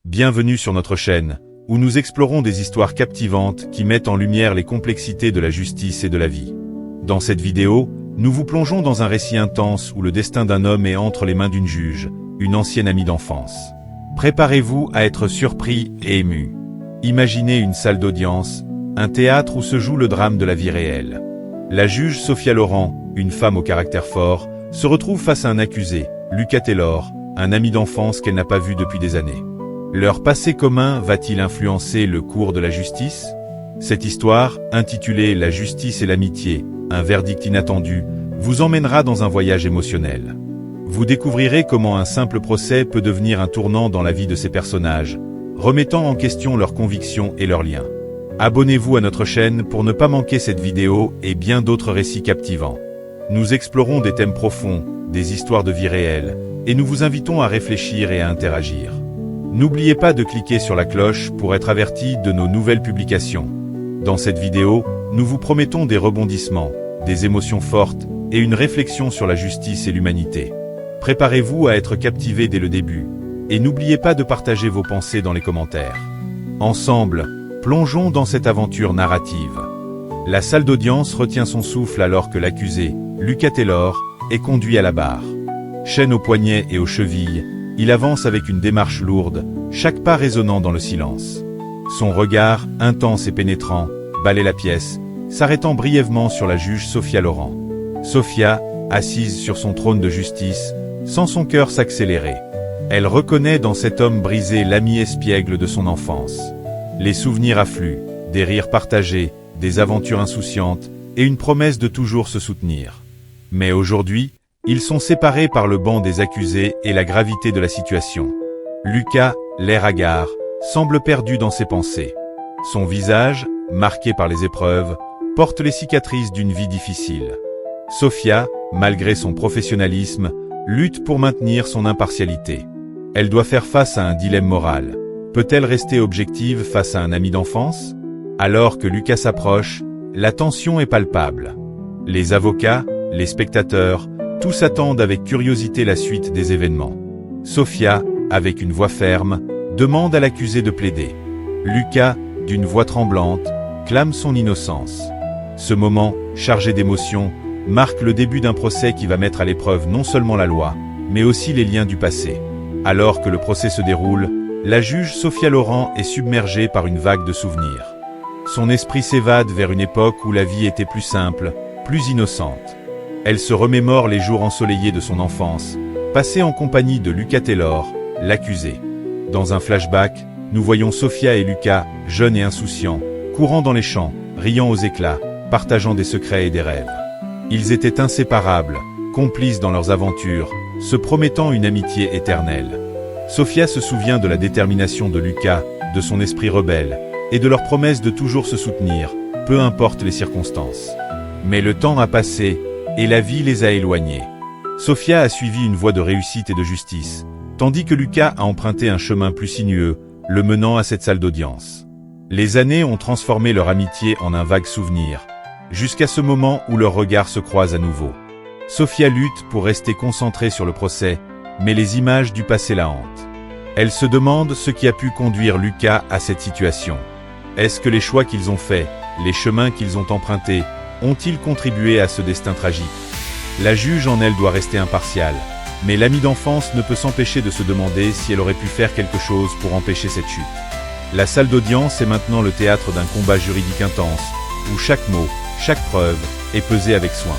Bienvenue sur notre chaîne, où nous explorons des histoires captivantes qui mettent en lumière les complexités de la justice et de la vie. Dans cette vidéo, nous vous plongeons dans un récit intense où le destin d'un homme est entre les mains d'une juge, une ancienne amie d'enfance. Préparez-vous à être surpris et ému. Imaginez une salle d'audience, un théâtre où se joue le drame de la vie réelle. La juge Sophia Loren, une femme au caractère fort, se retrouve face à un accusé, Lucas Taylor, un ami d'enfance qu'elle n'a pas vu depuis des années. Leur passé commun va-t-il influencer le cours de la justice? Cette histoire, intitulée « La justice et l'amitié, un verdict inattendu », vous emmènera dans un voyage émotionnel. Vous découvrirez comment un simple procès peut devenir un tournant dans la vie de ces personnages, remettant en question leurs convictions et leurs liens. Abonnez-vous à notre chaîne pour ne pas manquer cette vidéo et bien d'autres récits captivants. Nous explorons des thèmes profonds, des histoires de vie réelle, et nous vous invitons à réfléchir et à interagir. N'oubliez pas de cliquer sur la cloche pour être averti de nos nouvelles publications. Dans cette vidéo, nous vous promettons des rebondissements, des émotions fortes et une réflexion sur la justice et l'humanité. Préparez-vous à être captivé dès le début, et n'oubliez pas de partager vos pensées dans les commentaires. Ensemble, plongeons dans cette aventure narrative. La salle d'audience retient son souffle alors que l'accusé, Lucas Taylor, est conduit à la barre. Chaîne aux poignets et aux chevilles, il avance avec une démarche lourde, chaque pas résonnant dans le silence. Son regard, intense et pénétrant, balaie la pièce, s'arrêtant brièvement sur la juge Sophia Loren. Sophia, assise sur son trône de justice, sent son cœur s'accélérer. Elle reconnaît dans cet homme brisé l'ami espiègle de son enfance. Les souvenirs affluent, des rires partagés, des aventures insouciantes, et une promesse de toujours se soutenir. Mais aujourd'hui, ils sont séparés par le banc des accusés et la gravité de la situation. Lucas, l'air hagard, semble perdu dans ses pensées. Son visage, marqué par les épreuves, porte les cicatrices d'une vie difficile. Sophia, malgré son professionnalisme, lutte pour maintenir son impartialité. Elle doit faire face à un dilemme moral. Peut-elle rester objective face à un ami d'enfance? Alors que Lucas s'approche, la tension est palpable. Les avocats, les spectateurs, tous attendent avec curiosité la suite des événements. Sophia, avec une voix ferme, demande à l'accusé de plaider. Lucas, d'une voix tremblante, clame son innocence. Ce moment, chargé d'émotion, marque le début d'un procès qui va mettre à l'épreuve non seulement la loi, mais aussi les liens du passé. Alors que le procès se déroule, la juge Sophia Loren est submergée par une vague de souvenirs. Son esprit s'évade vers une époque où la vie était plus simple, plus innocente. Elle se remémore les jours ensoleillés de son enfance, passés en compagnie de Lucas Taylor, l'accusé. Dans un flashback, nous voyons Sophia et Lucas, jeunes et insouciants, courant dans les champs, riant aux éclats, partageant des secrets et des rêves. Ils étaient inséparables, complices dans leurs aventures, se promettant une amitié éternelle. Sophia se souvient de la détermination de Lucas, de son esprit rebelle, et de leur promesse de toujours se soutenir, peu importe les circonstances. Mais le temps a passé, et la vie les a éloignés. Sophia a suivi une voie de réussite et de justice, tandis que Lucas a emprunté un chemin plus sinueux, le menant à cette salle d'audience. Les années ont transformé leur amitié en un vague souvenir, jusqu'à ce moment où leurs regards se croisent à nouveau. Sophia lutte pour rester concentrée sur le procès, mais les images du passé la hantent. Elle se demande ce qui a pu conduire Lucas à cette situation. Est-ce que les choix qu'ils ont faits, les chemins qu'ils ont empruntés, ont-ils contribué à ce destin tragique? La juge en elle doit rester impartiale, mais l'amie d'enfance ne peut s'empêcher de se demander si elle aurait pu faire quelque chose pour empêcher cette chute. La salle d'audience est maintenant le théâtre d'un combat juridique intense, où chaque mot, chaque preuve, est pesée avec soin.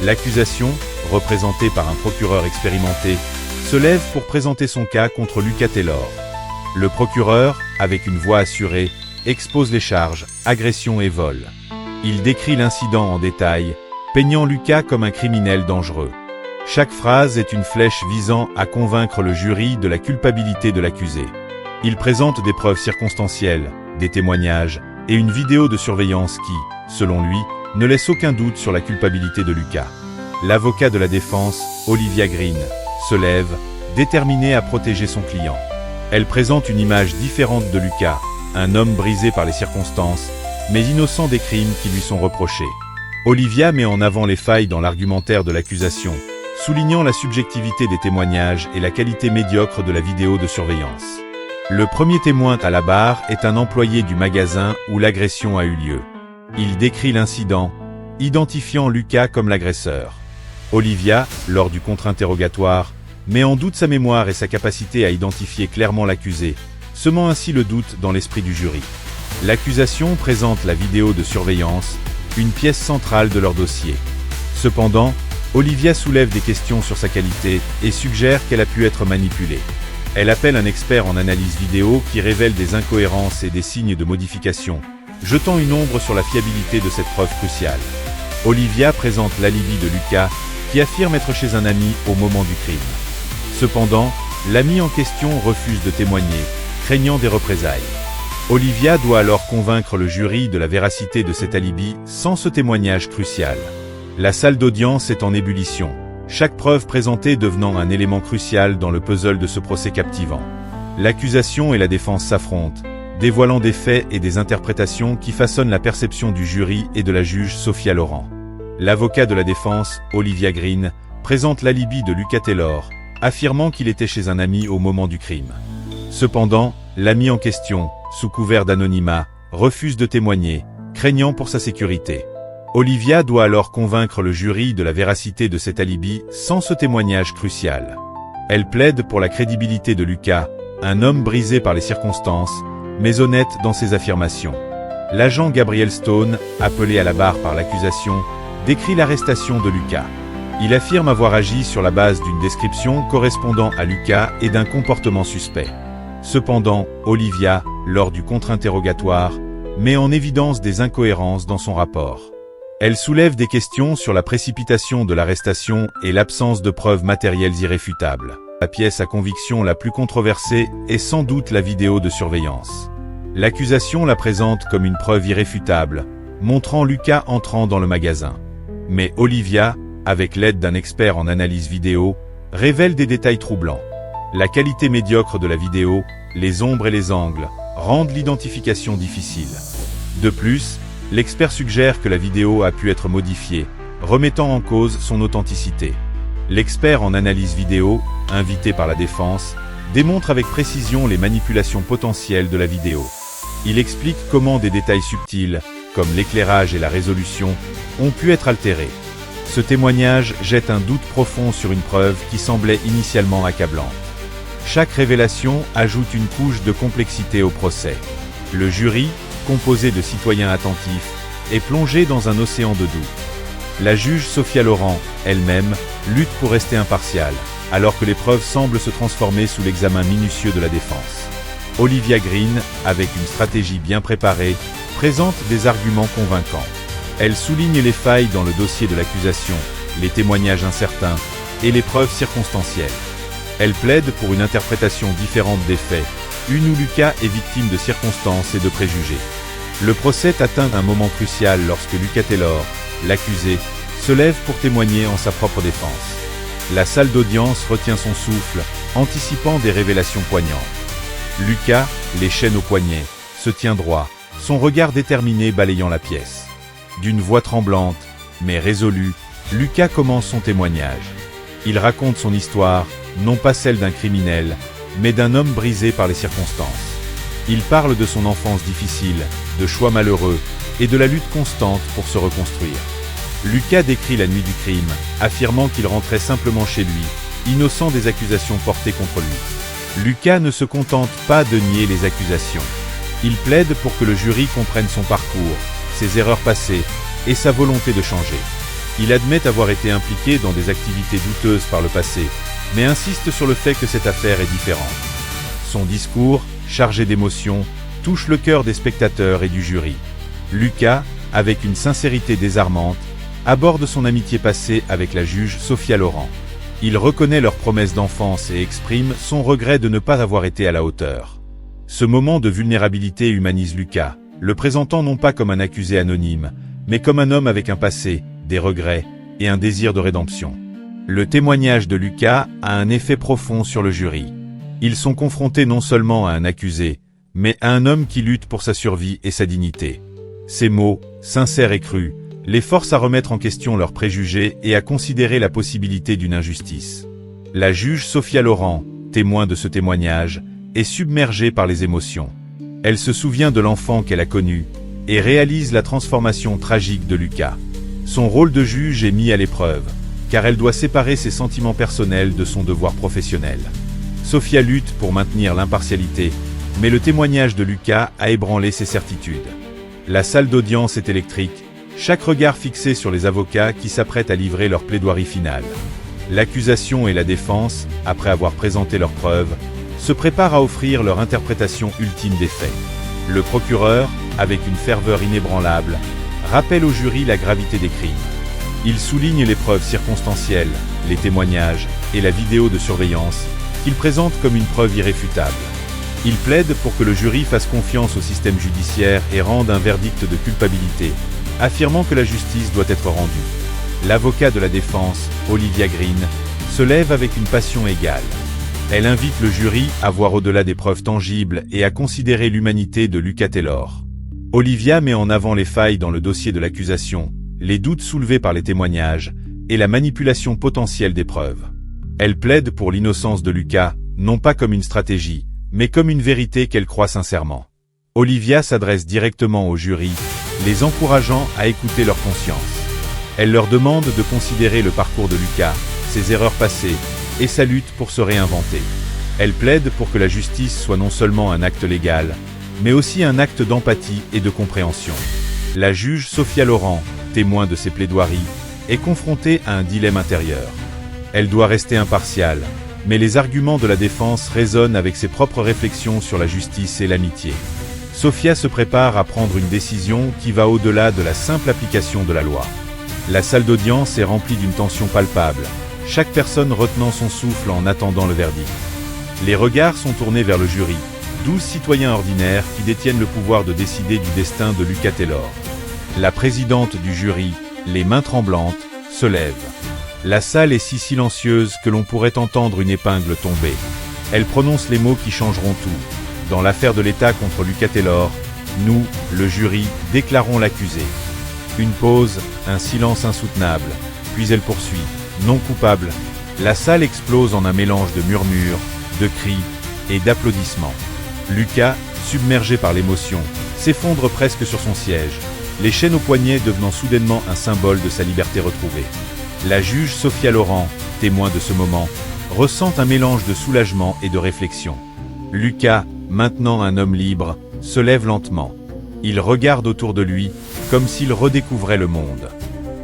L'accusation, représentée par un procureur expérimenté, se lève pour présenter son cas contre Lucas Taylor. Le procureur, avec une voix assurée, expose les charges, agression et vol. Il décrit l'incident en détail, peignant Lucas comme un criminel dangereux. Chaque phrase est une flèche visant à convaincre le jury de la culpabilité de l'accusé. Il présente des preuves circonstancielles, des témoignages et une vidéo de surveillance qui, selon lui, ne laisse aucun doute sur la culpabilité de Lucas. L'avocat de la défense, Olivia Green, se lève, déterminée à protéger son client. Elle présente une image différente de Lucas, un homme brisé par les circonstances, mais innocent des crimes qui lui sont reprochés. Olivia met en avant les failles dans l'argumentaire de l'accusation, soulignant la subjectivité des témoignages et la qualité médiocre de la vidéo de surveillance. Le premier témoin à la barre est un employé du magasin où l'agression a eu lieu. Il décrit l'incident, identifiant Lucas comme l'agresseur. Olivia, lors du contre-interrogatoire, met en doute sa mémoire et sa capacité à identifier clairement l'accusé, semant ainsi le doute dans l'esprit du jury. L'accusation présente la vidéo de surveillance, une pièce centrale de leur dossier. Cependant, Olivia soulève des questions sur sa qualité et suggère qu'elle a pu être manipulée. Elle appelle un expert en analyse vidéo qui révèle des incohérences et des signes de modification, jetant une ombre sur la fiabilité de cette preuve cruciale. Olivia présente l'alibi de Lucas, qui affirme être chez un ami au moment du crime. Cependant, l'ami en question refuse de témoigner, craignant des représailles. Olivia doit alors convaincre le jury de la véracité de cet alibi sans ce témoignage crucial. La salle d'audience est en ébullition, chaque preuve présentée devenant un élément crucial dans le puzzle de ce procès captivant. L'accusation et la défense s'affrontent, dévoilant des faits et des interprétations qui façonnent la perception du jury et de la juge Sophia Laurent. L'avocat de la défense, Olivia Green, présente l'alibi de Lucas Taylor, affirmant qu'il était chez un ami au moment du crime. Cependant, l'ami en question, sous couvert d'anonymat, refuse de témoigner, craignant pour sa sécurité. Olivia doit alors convaincre le jury de la véracité de cet alibi sans ce témoignage crucial. Elle plaide pour la crédibilité de Lucas, un homme brisé par les circonstances, mais honnête dans ses affirmations. L'agent Gabriel Stone, appelé à la barre par l'accusation, décrit l'arrestation de Lucas. Il affirme avoir agi sur la base d'une description correspondant à Lucas et d'un comportement suspect. Cependant, Olivia, lors du contre-interrogatoire, met en évidence des incohérences dans son rapport. Elle soulève des questions sur la précipitation de l'arrestation et l'absence de preuves matérielles irréfutables. La pièce à conviction la plus controversée est sans doute la vidéo de surveillance. L'accusation la présente comme une preuve irréfutable, montrant Lucas entrant dans le magasin. Mais Olivia, avec l'aide d'un expert en analyse vidéo, révèle des détails troublants. La qualité médiocre de la vidéo, les ombres et les angles, rendent l'identification difficile. De plus, l'expert suggère que la vidéo a pu être modifiée, remettant en cause son authenticité. L'expert en analyse vidéo, invité par la défense, démontre avec précision les manipulations potentielles de la vidéo. Il explique comment des détails subtils, comme l'éclairage et la résolution, ont pu être altérés. Ce témoignage jette un doute profond sur une preuve qui semblait initialement accablante. Chaque révélation ajoute une couche de complexité au procès. Le jury, composé de citoyens attentifs, est plongé dans un océan de doutes. La juge Sophia Laurent, elle-même, lutte pour rester impartiale, alors que les preuves semblent se transformer sous l'examen minutieux de la défense. Olivia Green, avec une stratégie bien préparée, présente des arguments convaincants. Elle souligne les failles dans le dossier de l'accusation, les témoignages incertains et les preuves circonstancielles. Elle plaide pour une interprétation différente des faits, une où Lucas est victime de circonstances et de préjugés. Le procès atteint un moment crucial lorsque Lucas Taylor, l'accusé, se lève pour témoigner en sa propre défense. La salle d'audience retient son souffle, anticipant des révélations poignantes. Lucas, les chaînes au poignet, se tient droit, son regard déterminé balayant la pièce. D'une voix tremblante, mais résolue, Lucas commence son témoignage. Il raconte son histoire, non pas celle d'un criminel, mais d'un homme brisé par les circonstances. Il parle de son enfance difficile, de choix malheureux, et de la lutte constante pour se reconstruire. Lucas décrit la nuit du crime, affirmant qu'il rentrait simplement chez lui, innocent des accusations portées contre lui. Lucas ne se contente pas de nier les accusations. Il plaide pour que le jury comprenne son parcours, ses erreurs passées, et sa volonté de changer. Il admet avoir été impliqué dans des activités douteuses par le passé, mais insiste sur le fait que cette affaire est différente. Son discours, chargé d'émotion, touche le cœur des spectateurs et du jury. Lucas, avec une sincérité désarmante, aborde son amitié passée avec la juge Sophia Laurent. Il reconnaît leurs promesses d'enfance et exprime son regret de ne pas avoir été à la hauteur. Ce moment de vulnérabilité humanise Lucas, le présentant non pas comme un accusé anonyme, mais comme un homme avec un passé, des regrets et un désir de rédemption. Le témoignage de Lucas a un effet profond sur le jury. Ils sont confrontés non seulement à un accusé, mais à un homme qui lutte pour sa survie et sa dignité. Ces mots, sincères et crus, les forcent à remettre en question leurs préjugés et à considérer la possibilité d'une injustice. La juge Sophia Laurent, témoin de ce témoignage, est submergée par les émotions. Elle se souvient de l'enfant qu'elle a connu, et réalise la transformation tragique de Lucas. Son rôle de juge est mis à l'épreuve, car elle doit séparer ses sentiments personnels de son devoir professionnel. Sofia lutte pour maintenir l'impartialité, mais le témoignage de Lucas a ébranlé ses certitudes. La salle d'audience est électrique, chaque regard fixé sur les avocats qui s'apprêtent à livrer leur plaidoirie finale. L'accusation et la défense, après avoir présenté leurs preuves, se préparent à offrir leur interprétation ultime des faits. Le procureur, avec une ferveur inébranlable, rappelle au jury la gravité des crimes. Il souligne les preuves circonstancielles, les témoignages et la vidéo de surveillance, qu'il présente comme une preuve irréfutable. Il plaide pour que le jury fasse confiance au système judiciaire et rende un verdict de culpabilité, affirmant que la justice doit être rendue. L'avocat de la défense, Olivia Green, se lève avec une passion égale. Elle invite le jury à voir au-delà des preuves tangibles et à considérer l'humanité de Lucas Taylor. Olivia met en avant les failles dans le dossier de l'accusation, les doutes soulevés par les témoignages et la manipulation potentielle des preuves. Elle plaide pour l'innocence de Lucas, non pas comme une stratégie, mais comme une vérité qu'elle croit sincèrement. Olivia s'adresse directement au jury, les encourageant à écouter leur conscience. Elle leur demande de considérer le parcours de Lucas, ses erreurs passées et sa lutte pour se réinventer. Elle plaide pour que la justice soit non seulement un acte légal, mais aussi un acte d'empathie et de compréhension. La juge Sophia Laurent, témoin de ces plaidoiries, est confrontée à un dilemme intérieur. Elle doit rester impartiale, mais les arguments de la défense résonnent avec ses propres réflexions sur la justice et l'amitié. Sophia se prépare à prendre une décision qui va au-delà de la simple application de la loi. La salle d'audience est remplie d'une tension palpable, chaque personne retenant son souffle en attendant le verdict. Les regards sont tournés vers le jury, 12 citoyens ordinaires qui détiennent le pouvoir de décider du destin de Lucas Taylor. La présidente du jury, les mains tremblantes, se lève. La salle est si silencieuse que l'on pourrait entendre une épingle tomber. Elle prononce les mots qui changeront tout. Dans l'affaire de l'État contre Lucas Taylor, nous, le jury, déclarons l'accusé. Une pause, un silence insoutenable, puis elle poursuit. Non coupable. La salle explose en un mélange de murmures, de cris et d'applaudissements. Lucas, submergé par l'émotion, s'effondre presque sur son siège, les chaînes aux poignets devenant soudainement un symbole de sa liberté retrouvée. La juge Sophia Laurent, témoin de ce moment, ressent un mélange de soulagement et de réflexion. Lucas, maintenant un homme libre, se lève lentement. Il regarde autour de lui, comme s'il redécouvrait le monde.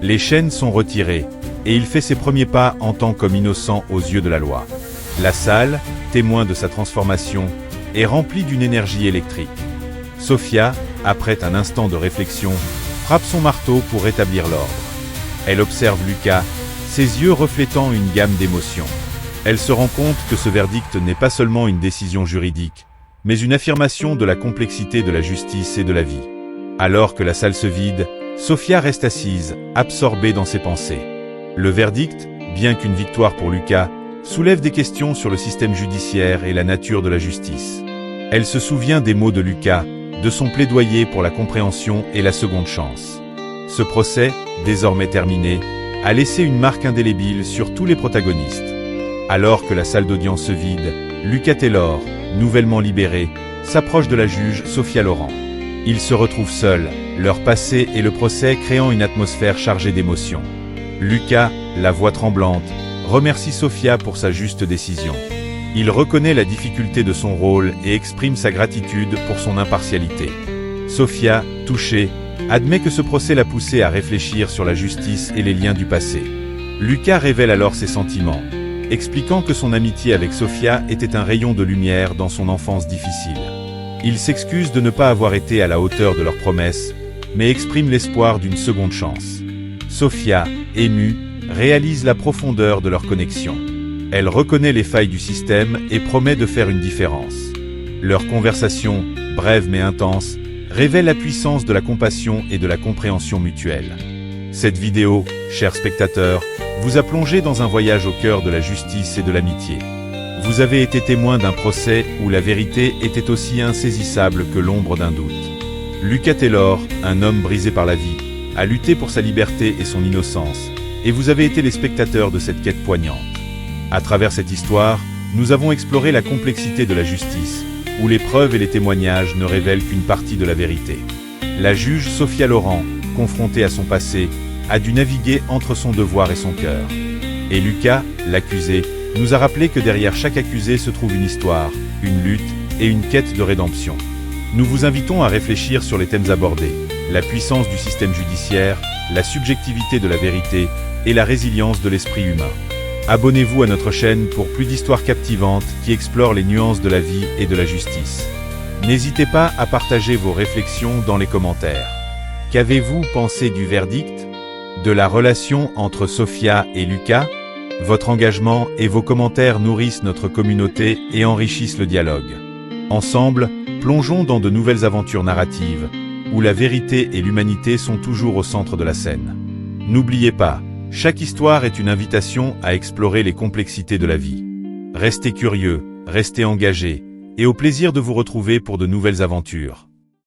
Les chaînes sont retirées, et il fait ses premiers pas en tant qu'homme innocent aux yeux de la loi. La salle, témoin de sa transformation, est remplie d'une énergie électrique. Sophia, après un instant de réflexion, frappe son marteau pour rétablir l'ordre. Elle observe Lucas, ses yeux reflétant une gamme d'émotions. Elle se rend compte que ce verdict n'est pas seulement une décision juridique, mais une affirmation de la complexité de la justice et de la vie. Alors que la salle se vide, Sophia reste assise, absorbée dans ses pensées. Le verdict, bien qu'une victoire pour Lucas, soulève des questions sur le système judiciaire et la nature de la justice. Elle se souvient des mots de Lucas, de son plaidoyer pour la compréhension et la seconde chance. Ce procès, désormais terminé, a laissé une marque indélébile sur tous les protagonistes. Alors que la salle d'audience se vide, Lucas Taylor, nouvellement libéré, s'approche de la juge Sophia Laurent. Ils se retrouvent seuls, leur passé et le procès créant une atmosphère chargée d'émotions. Lucas, la voix tremblante, remercie Sophia pour sa juste décision. Il reconnaît la difficulté de son rôle et exprime sa gratitude pour son impartialité. Sophia, touchée, admet que ce procès l'a poussé à réfléchir sur la justice et les liens du passé. Lucas révèle alors ses sentiments, expliquant que son amitié avec Sophia était un rayon de lumière dans son enfance difficile. Il s'excuse de ne pas avoir été à la hauteur de leurs promesses, mais exprime l'espoir d'une seconde chance. Sophia, émue, réalise la profondeur de leur connexion. Elle reconnaît les failles du système et promet de faire une différence. Leur conversation, brève mais intense, révèle la puissance de la compassion et de la compréhension mutuelle. Cette vidéo, chers spectateurs, vous a plongé dans un voyage au cœur de la justice et de l'amitié. Vous avez été témoin d'un procès où la vérité était aussi insaisissable que l'ombre d'un doute. Lucas Taylor, un homme brisé par la vie, a lutté pour sa liberté et son innocence, et vous avez été les spectateurs de cette quête poignante. À travers cette histoire, nous avons exploré la complexité de la justice, où les preuves et les témoignages ne révèlent qu'une partie de la vérité. La juge Sophia Laurent, confrontée à son passé, a dû naviguer entre son devoir et son cœur. Et Lucas, l'accusé, nous a rappelé que derrière chaque accusé se trouve une histoire, une lutte et une quête de rédemption. Nous vous invitons à réfléchir sur les thèmes abordés, la puissance du système judiciaire, la subjectivité de la vérité et la résilience de l'esprit humain. Abonnez-vous à notre chaîne pour plus d'histoires captivantes qui explorent les nuances de la vie et de la justice. N'hésitez pas à partager vos réflexions dans les commentaires. Qu'avez-vous pensé du verdict? De la relation entre Sophia et Lucas? Votre engagement et vos commentaires nourrissent notre communauté et enrichissent le dialogue. Ensemble, plongeons dans de nouvelles aventures narratives, où la vérité et l'humanité sont toujours au centre de la scène. N'oubliez pas, chaque histoire est une invitation à explorer les complexités de la vie. Restez curieux, restez engagés, et au plaisir de vous retrouver pour de nouvelles aventures.